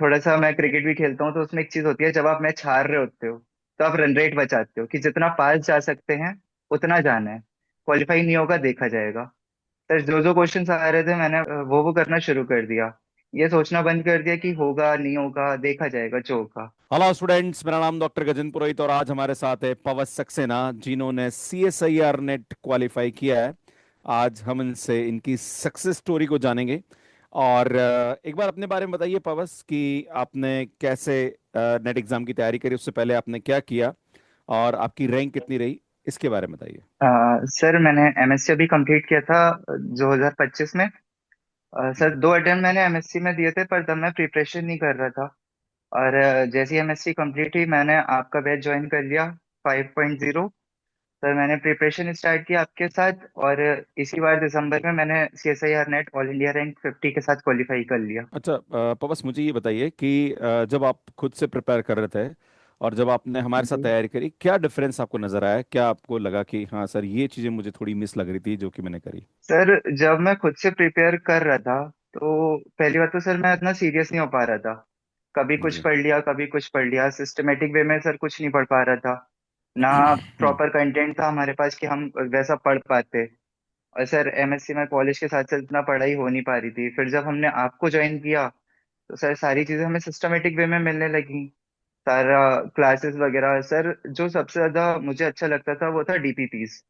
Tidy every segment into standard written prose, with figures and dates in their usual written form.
थोड़ा सा मैं क्रिकेट भी खेलता हूँ, तो उसमें एक चीज होती है, जब आप मैच हार रहे होते हो तो आप रन रेट बचाते हो कि जितना पास जा सकते हैं उतना जाना है। क्वालिफाई नहीं होगा, देखा जाएगा। सर जो जो क्वेश्चन आ रहे थे मैंने वो करना शुरू कर दिया। ये सोचना बंद कर दिया कि होगा नहीं होगा, देखा जाएगा जो होगा। हेलो स्टूडेंट्स, मेरा नाम डॉक्टर गजेंद्र पुरोहित और आज हमारे साथ है पवस सक्सेना, जिन्होंने CSIR नेट क्वालिफाई किया है। आज हम इनसे इनकी सक्सेस स्टोरी को जानेंगे। और एक बार अपने बारे में बताइए पवस कि आपने कैसे नेट एग्जाम की तैयारी करी, उससे पहले आपने क्या किया और आपकी रैंक कितनी रही, इसके बारे में बताइए। सर मैंने एमएससी अभी कंप्लीट किया था 2025 में। सर हम्म। 2 अटेम्प्ट मैंने एमएससी में दिए थे, पर तब मैं प्रिपरेशन नहीं कर रहा था। और जैसे ही एमएससी कंप्लीट हुई मैंने आपका बैच ज्वाइन कर लिया 5.0। सर मैंने प्रिपरेशन स्टार्ट किया आपके साथ, और इसी बार दिसंबर में मैंने CSIR net all India rank 50 के साथ क्वालिफाई कर लिया। अच्छा, पवस मुझे ये बताइए कि जब आप खुद से प्रिपेयर कर रहे थे और जब आपने हमारे साथ जी तैयारी करी, क्या डिफरेंस आपको नजर आया? क्या आपको लगा कि हाँ सर, ये चीजें मुझे थोड़ी मिस लग रही थी जो कि मैंने करी? सर, जब मैं खुद से प्रिपेयर कर रहा था तो पहली बात तो सर मैं इतना सीरियस नहीं हो पा रहा था। कभी कुछ जी। पढ़ लिया, कभी कुछ पढ़ लिया, सिस्टमेटिक वे में सर कुछ नहीं पढ़ पा रहा था। ना हम्म। प्रॉपर कंटेंट था हमारे पास कि हम वैसा पढ़ पाते। और सर एमएससी में कॉलेज के साथ साथ इतना पढ़ाई हो नहीं पा रही थी। फिर जब हमने आपको ज्वाइन किया तो सर सारी चीजें हमें सिस्टमेटिक वे में मिलने लगी। सारा क्लासेस वगैरह। सर जो सबसे ज्यादा मुझे अच्छा लगता था वो था डीपीपीस।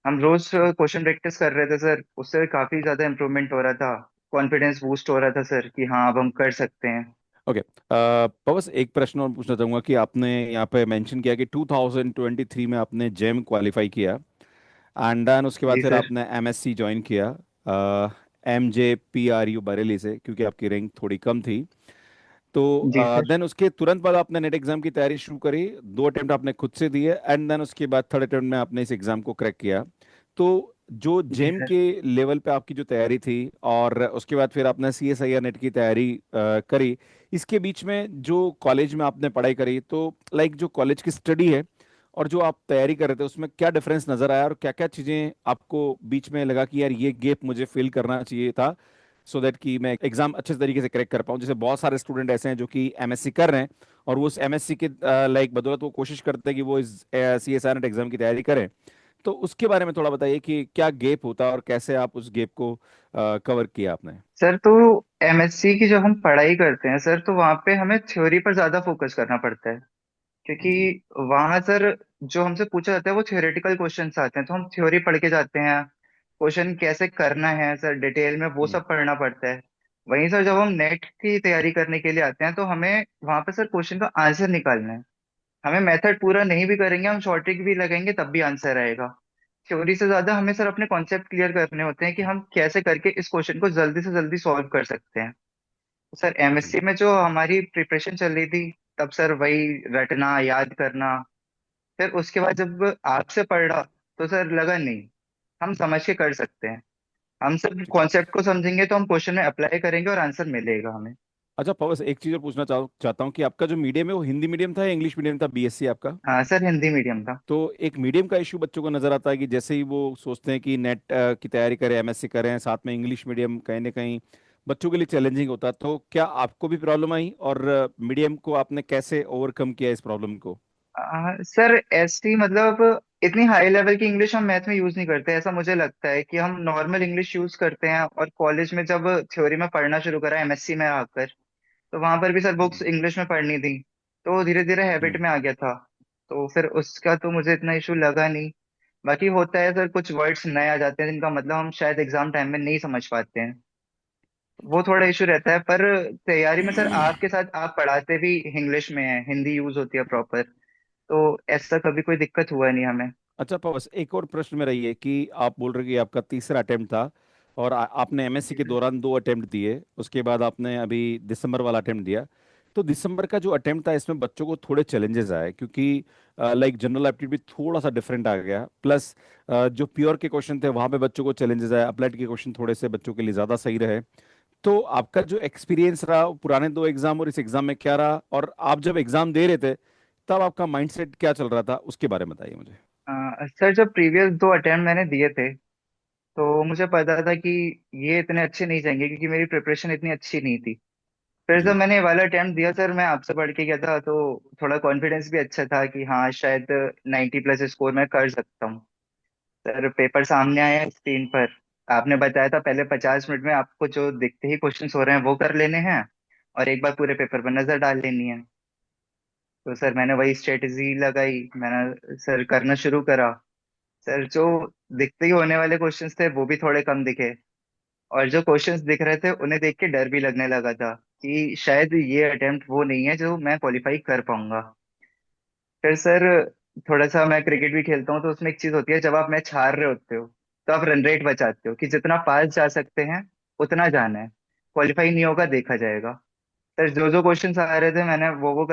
हम रोज क्वेश्चन प्रैक्टिस कर रहे थे सर, उससे काफी ज्यादा इम्प्रूवमेंट हो रहा था। कॉन्फिडेंस बूस्ट हो रहा था सर कि हाँ अब हम कर सकते हैं। ओके, पवस एक प्रश्न और पूछना चाहूंगा कि आपने यहाँ पे मेंशन किया कि 2023 में आपने जेम क्वालिफाई किया एंड देन उसके बाद जी फिर सर। आपने MSc ज्वाइन किया MJPRU बरेली से, क्योंकि आपकी रैंक थोड़ी कम थी। तो जी सर। देन उसके तुरंत बाद आपने नेट एग्जाम की तैयारी शुरू करी। 2 अटेम्प्ट आपने खुद से दिए एंड देन उसके बाद थर्ड अटेम्प्ट में आपने इस एग्जाम को क्रैक किया। तो जो जी जेम सर। के लेवल पे आपकी जो तैयारी थी और उसके बाद फिर आपने CSIR नेट की तैयारी करी, इसके बीच में जो कॉलेज में आपने पढ़ाई करी, तो लाइक जो कॉलेज की स्टडी है और जो आप तैयारी कर रहे थे, उसमें क्या डिफरेंस नजर आया और क्या क्या चीजें आपको बीच में लगा कि यार ये गैप मुझे फिल करना चाहिए था, सो दैट कि मैं एग्जाम अच्छे तरीके से क्रैक कर पाऊँ? जैसे बहुत सारे स्टूडेंट ऐसे हैं जो कि MSc कर रहे हैं और वो उस MSc के लाइक बदौलत वो कोशिश करते हैं कि वो इस CSIR नेट एग्जाम की तैयारी करें। तो उसके बारे में थोड़ा बताइए कि क्या गैप होता है और कैसे आप उस गैप को कवर किया आपने। सर तो एमएससी की जब हम पढ़ाई करते हैं सर, तो वहाँ पे हमें थ्योरी पर ज्यादा फोकस करना पड़ता है। क्योंकि जी। वहां सर जो हमसे पूछा जाता है वो थ्योरेटिकल क्वेश्चंस आते हैं, तो हम थ्योरी पढ़ के जाते हैं। क्वेश्चन कैसे करना है सर डिटेल में वो हम्म। सब पढ़ना पड़ता है। वहीं सर जब हम नेट की तैयारी करने के लिए आते हैं तो हमें वहां पे सर क्वेश्चन का आंसर निकालना है। हमें मेथड पूरा नहीं भी करेंगे, हम शॉर्ट ट्रिक भी लगाएंगे तब भी आंसर आएगा। थ्योरी से ज्यादा हमें सर अपने कॉन्सेप्ट क्लियर करने होते हैं कि हम कैसे करके इस क्वेश्चन को जल्दी से जल्दी सॉल्व कर सकते हैं। तो सर जी। एमएससी में जो हमारी प्रिपरेशन चल रही थी तब सर वही रटना याद करना। फिर उसके बाद जब आपसे पढ़ा तो सर लगा नहीं, हम समझ के कर सकते हैं। हम सिर्फ ठीक है। कॉन्सेप्ट को समझेंगे तो हम क्वेश्चन में अप्लाई करेंगे और आंसर मिलेगा हमें। अच्छा पवस, एक चीज और पूछना चाहता हूँ कि आपका जो मीडियम है वो हिंदी मीडियम था या इंग्लिश मीडियम था, BSc आपका? हाँ सर, हिंदी मीडियम था। तो एक मीडियम का इशू बच्चों को नजर आता है कि जैसे ही वो सोचते हैं कि नेट की तैयारी करें, MSc करें, साथ में इंग्लिश मीडियम, कहीं ना कहीं बच्चों के लिए चैलेंजिंग होता है। तो क्या आपको भी प्रॉब्लम आई और मीडियम को आपने कैसे ओवरकम किया इस प्रॉब्लम को? सर एसटी मतलब इतनी हाई लेवल की इंग्लिश हम मैथ में यूज नहीं करते, ऐसा मुझे लगता है कि हम नॉर्मल इंग्लिश यूज करते हैं। और कॉलेज में जब थ्योरी में पढ़ना शुरू करा एमएससी में आकर, तो वहां पर भी सर बुक्स हम्म। इंग्लिश में पढ़नी थी। तो धीरे धीरे हैबिट हम्म। में आ गया था। तो फिर उसका तो मुझे इतना इशू लगा नहीं। बाकी होता है सर, कुछ वर्ड्स नए आ जाते हैं जिनका मतलब हम शायद एग्जाम टाइम में नहीं समझ पाते हैं। वो थोड़ा इशू रहता है। पर तैयारी में सर आपके साथ आप पढ़ाते भी इंग्लिश में हैं, हिंदी यूज होती है प्रॉपर। तो ऐसा कभी कोई दिक्कत हुआ नहीं हमें। अच्छा पवस, एक और प्रश्न मेरा ये कि आप बोल रहे कि आपका तीसरा अटेम्प्ट था और आपने MSc के दौरान 2 अटेम्प्ट दिए, उसके बाद आपने अभी दिसंबर वाला अटेम्प्ट दिया। तो दिसंबर का जो अटेम्प्ट था इसमें बच्चों को थोड़े चैलेंजेस आए, क्योंकि लाइक जनरल एप्टीट्यूड भी थोड़ा सा डिफरेंट आ गया, प्लस जो प्योर के क्वेश्चन थे वहां पे बच्चों को चैलेंजेस आए, अप्लाइड के क्वेश्चन थोड़े से बच्चों के लिए ज्यादा सही रहे। तो आपका जो एक्सपीरियंस रहा वो पुराने 2 एग्जाम और इस एग्जाम में क्या रहा, और आप जब एग्जाम दे रहे थे तब आपका माइंडसेट क्या चल रहा था, उसके बारे में बताइए मुझे। सर जब प्रीवियस 2 अटेम्प्ट मैंने दिए थे तो मुझे पता था कि ये इतने अच्छे नहीं जाएंगे क्योंकि मेरी प्रिपरेशन इतनी अच्छी नहीं थी। फिर जब जी। मैंने ये वाला अटेम्प्ट दिया सर, मैं आपसे पढ़ के गया था तो थोड़ा कॉन्फिडेंस भी अच्छा था कि हाँ शायद 90+ स्कोर मैं कर सकता हूँ। सर पेपर सामने आया स्क्रीन पर, आपने बताया था पहले 50 मिनट में आपको जो दिखते ही क्वेश्चन हो रहे हैं वो कर लेने हैं और एक बार पूरे पेपर पर नजर डाल लेनी है। तो सर मैंने वही स्ट्रेटेजी लगाई, मैंने सर करना शुरू करा। सर जो दिखते ही होने वाले क्वेश्चंस थे वो भी थोड़े कम दिखे, और जो क्वेश्चंस दिख रहे थे उन्हें देख के डर भी लगने लगा था कि शायद ये अटेम्प्ट वो नहीं है जो मैं क्वालिफाई कर पाऊंगा। फिर सर थोड़ा सा मैं क्रिकेट भी खेलता हूँ, तो उसमें एक चीज होती है, जब आप मैच हार रहे होते हो तो आप रन रेट बचाते हो कि जितना पास जा सकते हैं उतना जाना है, क्वालिफाई नहीं होगा देखा जाएगा। सर जो जो क्वेश्चंस आ रहे थे मैंने वो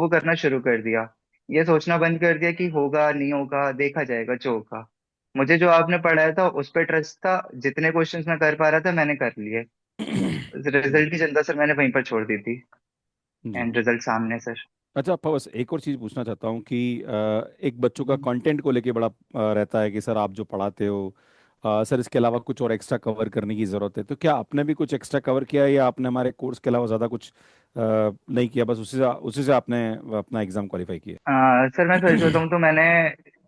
करना शुरू कर दिया। ये सोचना बंद कर दिया कि होगा नहीं होगा देखा जाएगा जो होगा। मुझे जो आपने पढ़ाया था उस पर ट्रस्ट था, जितने क्वेश्चंस मैं कर पा रहा था मैंने कर लिए। जी। रिजल्ट की चिंता सर मैंने वहीं पर छोड़ दी थी। जी। एंड रिजल्ट सामने सर। अच्छा, आपका बस एक और चीज़ पूछना चाहता हूँ कि एक बच्चों का हम्म। कंटेंट को लेके बड़ा रहता है कि सर आप जो पढ़ाते हो, सर इसके अलावा कुछ और एक्स्ट्रा कवर करने की ज़रूरत है। तो क्या आपने भी कुछ एक्स्ट्रा कवर किया है या आपने हमारे कोर्स के अलावा ज़्यादा कुछ नहीं किया, बस उसी से आपने अपना एग्ज़ाम क्वालिफाई किया? सर मैं सच बताऊं तो मैंने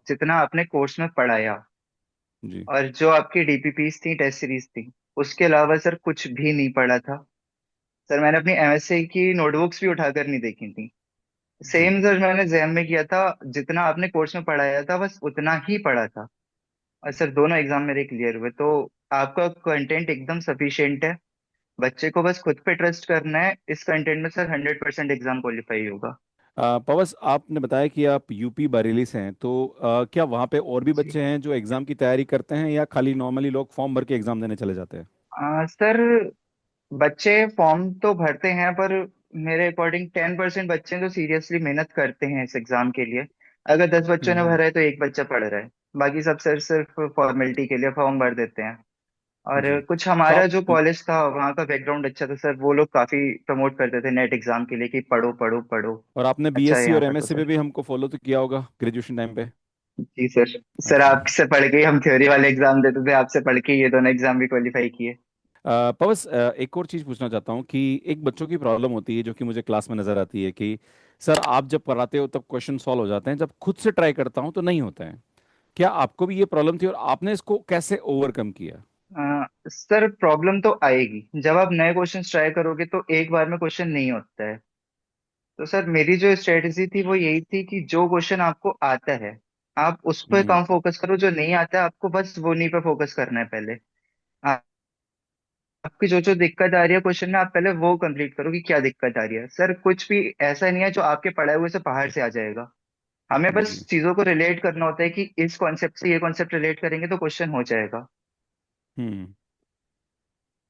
जितना अपने कोर्स में पढ़ाया जी। और जो आपकी डीपीपीस थी, टेस्ट सीरीज थी, उसके अलावा सर कुछ भी नहीं पढ़ा था। सर मैंने अपनी एमएससी की नोटबुक्स भी उठाकर नहीं देखी थी। जी। सेम सर मैंने जैम में किया था, जितना आपने कोर्स में पढ़ाया था बस उतना ही पढ़ा था। और सर दोनों एग्जाम मेरे क्लियर हुए, तो आपका कंटेंट एकदम सफिशिएंट है। बच्चे को बस खुद पे ट्रस्ट करना है, इस कंटेंट में सर 100% एग्जाम क्वालिफाई होगा। पवस, आपने बताया कि आप यूपी बरेली से हैं, तो क्या वहाँ पे और भी जी। बच्चे हैं जो एग्ज़ाम की तैयारी करते हैं या खाली नॉर्मली लोग फॉर्म भर के एग्ज़ाम देने चले जाते हैं? सर बच्चे फॉर्म तो भरते हैं, पर मेरे अकॉर्डिंग 10% बच्चे हैं जो सीरियसली मेहनत करते हैं इस एग्जाम के लिए। अगर 10 बच्चों ने हम्म। भरा है तो एक बच्चा पढ़ रहा है, बाकी सब सर सिर्फ फॉर्मेलिटी के लिए फॉर्म भर देते हैं। और जी। कुछ तो हमारा आप जो कॉलेज था वहाँ का बैकग्राउंड अच्छा था सर, वो लोग काफी प्रमोट करते थे नेट एग्जाम के लिए कि पढ़ो पढ़ो पढ़ो। और आपने अच्छा है बीएससी यहाँ और का तो एमएससी पे सर। भी हमको फॉलो तो किया होगा ग्रेजुएशन टाइम पे? जी सर। सर अच्छा। आपसे पढ़ के ही हम थ्योरी वाले एग्जाम देते थे, आपसे पढ़ के ही ये दोनों एग्जाम भी क्वालिफाई किए। पवस, एक और चीज़ पूछना चाहता हूँ कि एक बच्चों की प्रॉब्लम होती है जो कि मुझे क्लास में नज़र आती है कि सर आप जब पढ़ाते हो तब क्वेश्चन सॉल्व हो जाते हैं, जब खुद से ट्राई करता हूँ तो नहीं होते हैं। क्या आपको भी ये प्रॉब्लम थी और आपने इसको कैसे ओवरकम किया? सर प्रॉब्लम तो आएगी जब आप नए क्वेश्चन ट्राई करोगे, तो एक बार में क्वेश्चन नहीं होता है। तो सर मेरी जो स्ट्रेटेजी थी वो यही थी कि जो क्वेश्चन आपको आता है आप उस पर हम्म। कम फोकस करो, जो नहीं आता है आपको बस वो नहीं पे फोकस करना है पहले। आपकी जो जो दिक्कत आ रही है क्वेश्चन में, आप पहले वो कंप्लीट करो कि क्या दिक्कत आ रही है। सर कुछ भी ऐसा नहीं है जो आपके पढ़ाए हुए से बाहर से आ जाएगा। हमें बस जी। चीजों को रिलेट करना होता है कि इस कॉन्सेप्ट से ये कॉन्सेप्ट रिलेट करेंगे तो क्वेश्चन हो जाएगा। हम्म।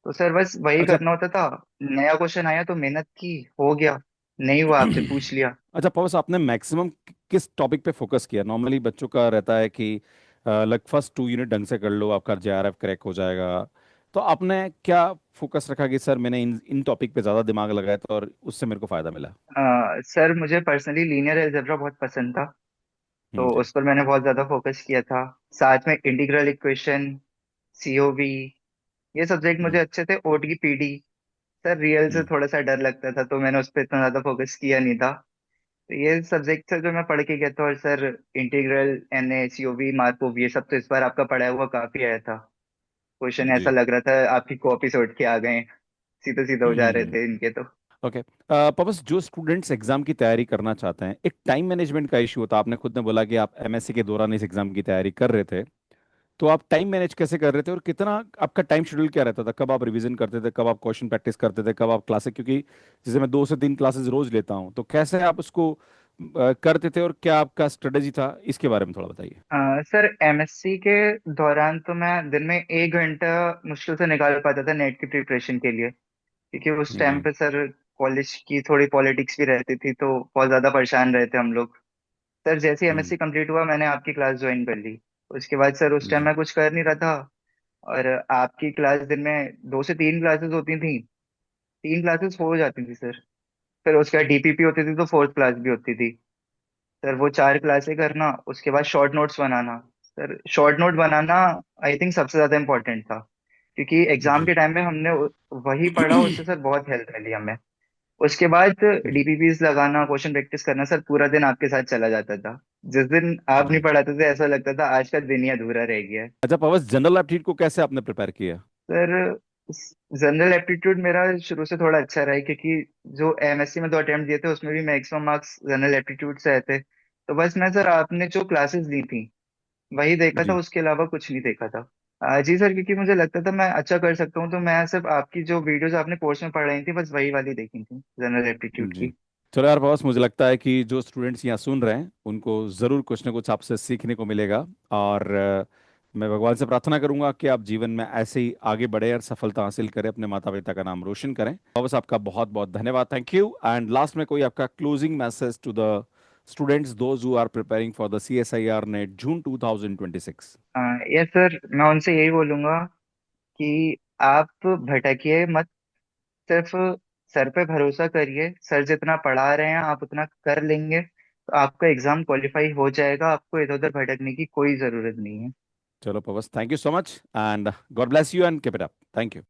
तो सर बस वही अच्छा। करना होता था। नया क्वेश्चन आया तो मेहनत की, हो गया। नहीं हुआ आपसे पूछ लिया। अच्छा पवस, आपने मैक्सिमम किस टॉपिक पे फोकस किया? नॉर्मली बच्चों का रहता है कि लग फर्स्ट 2 यूनिट ढंग से कर लो, आपका जेआरएफ क्रैक हो जाएगा। तो आपने क्या फोकस रखा कि सर मैंने इन इन टॉपिक पे ज़्यादा दिमाग लगाया था और उससे मेरे को फ़ायदा मिला? सर मुझे पर्सनली लीनियर अलजेब्रा बहुत पसंद था, तो जी। उस पर मैंने बहुत ज्यादा फोकस किया था। साथ में इंटीग्रल इक्वेशन, सीओवी, ये सब्जेक्ट मुझे हम्म। अच्छे थे। ओटी पीडी, सर रियल से हम्म। थोड़ा सा डर लगता था तो मैंने उस पर इतना ज्यादा फोकस किया नहीं था। तो ये सब्जेक्ट से जो मैं पढ़ के गया था। और sir integral, NA, COV, Markov, ये सब तो इस बार आपका पढ़ा हुआ काफी आया था। क्वेश्चन ऐसा जी। लग रहा था आपकी कॉपी से उठ के आ गए, सीधे सीधे हो जा रहे हम्म। थे इनके तो। ओके। पबस, जो स्टूडेंट्स एग्जाम की तैयारी करना चाहते हैं, एक टाइम मैनेजमेंट का इशू होता है। आपने खुद ने बोला कि आप एमएससी के दौरान इस एग्जाम की तैयारी कर रहे थे, तो आप टाइम मैनेज कैसे कर रहे थे और कितना आपका टाइम शेड्यूल क्या रहता था? कब आप रिवीजन करते थे, कब आप क्वेश्चन प्रैक्टिस करते थे, कब आप क्लासेस, क्योंकि जैसे मैं 2 से 3 क्लासेस रोज लेता हूँ, तो कैसे आप उसको करते थे और क्या आपका स्ट्रेटेजी था, इसके बारे में थोड़ा बताइए। सर एमएससी के दौरान तो मैं दिन में 1 घंटा मुश्किल से निकाल पाता था नेट की प्रिपरेशन के लिए, क्योंकि उस टाइम जी। पे सर कॉलेज की थोड़ी पॉलिटिक्स भी रहती थी तो बहुत ज्यादा परेशान रहे थे हम लोग। सर जैसे ही हम्म। एमएससी कंप्लीट हुआ मैंने आपकी क्लास ज्वाइन कर ली। उसके बाद सर उस टाइम जी। मैं कुछ कर नहीं रहा था। और आपकी क्लास दिन में 2 से 3 क्लासेस होती थी, 3 क्लासेस हो जाती थी सर। फिर उसके बाद डीपीपी होती थी तो फोर्थ क्लास भी होती थी। सर वो 4 क्लासें करना, उसके बाद short notes banana. Sir short note banana I think सबसे ज्यादा इम्पोर्टेंट था, क्योंकि एग्जाम जी के टाइम में हमने वही पढ़ा, उससे सर बहुत हेल्प मिली हमें। उसके बाद जी डीपीपीज लगाना, क्वेश्चन प्रैक्टिस करना, सर पूरा दिन आपके साथ चला जाता था। जिस दिन आप नहीं जी। पढ़ाते थे ऐसा लगता था आज का दिन ही अधूरा रह गया है। अच्छा पवस, जनरल एप्टीट्यूड को कैसे आपने प्रिपेयर किया? सर जनरल एप्टीट्यूड मेरा शुरू से थोड़ा अच्छा रहा है, क्योंकि जो एमएससी में 2 अटेम्प्ट दिए थे उसमें भी मैक्सिमम मार्क्स जनरल एप्टीट्यूड से आए थे। तो बस मैं सर आपने जो क्लासेस ली थी वही देखा था, जी उसके अलावा कुछ नहीं देखा था। जी सर, क्योंकि मुझे लगता था मैं अच्छा कर सकता हूँ, तो मैं सिर्फ आपकी जो वीडियोस आपने कोर्स में पढ़ाई थी बस वही वाली देखी थी जनरल एप्टीट्यूड जी। की। चलो यार बॉस, मुझे लगता है कि जो स्टूडेंट्स यहाँ सुन रहे हैं उनको ज़रूर कुछ ना कुछ आपसे सीखने को मिलेगा। और मैं भगवान से प्रार्थना करूंगा कि आप जीवन में ऐसे ही आगे बढ़े और सफलता हासिल करें, अपने माता पिता का नाम रोशन करें। बस आपका बहुत बहुत धन्यवाद, थैंक यू। एंड लास्ट में कोई आपका closing message to the students those who are preparing for the CSIR NET June 2026? Yes sir, मैं उनसे यही बोलूंगा कि आप भटकिए मत, सिर्फ सर पे भरोसा करिए। सर जितना पढ़ा रहे हैं आप उतना कर लेंगे तो आपका एग्जाम क्वालिफाई हो जाएगा, आपको इधर उधर भटकने की कोई जरूरत नहीं है। चलो पवस, thank you so much and God bless you and keep it up. Thank you.